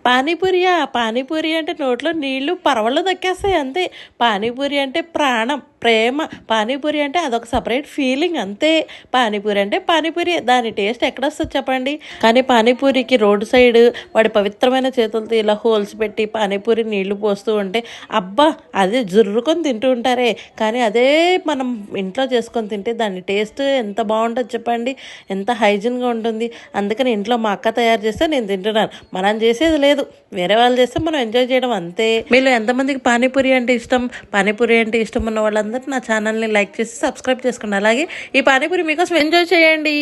పానీపూరియా? పానీపూరి అంటే నోట్లో నీళ్లు పరవళ్ళు దక్కేస్తాయి అంతే. పానీపూరి అంటే ప్రాణం, ప్రేమ. పానీపూరి అంటే అదొక సపరేట్ ఫీలింగ్ అంతే. పానీపూరి అంటే పానీపూరి, దాని టేస్ట్ ఎక్కడొస్తుంది చెప్పండి. కానీ పానీపూరికి రోడ్డు సైడ్ వాడి పవిత్రమైన చేతులతో ఇలా హోల్స్ పెట్టి పానీపూరి నీళ్లు పోస్తూ ఉంటే అబ్బా, అదే జుర్రుకొని తింటూ ఉంటారే. కానీ అదే మనం ఇంట్లో చేసుకొని తింటే దాని టేస్ట్ ఎంత బాగుంటుంది చెప్పండి, ఎంత హైజీన్గా ఉంటుంది. అందుకని ఇంట్లో మా అక్క తయారు చేస్తే నేను తింటున్నాను. మనం చేసేది లేదు, వేరే వాళ్ళు చేస్తే మనం ఎంజాయ్ చేయడం అంతే. మీరు ఎంతమందికి పానీపూరి అంటే ఇష్టం? పానీపూరి అంటే ఇష్టం ఉన్న వాళ్ళందరూ నా ఛానల్ని లైక్ చేసి సబ్స్క్రైబ్ చేసుకోండి. అలాగే ఈ పానీపూరి మీకోసం ఎంజాయ్ చేయండి.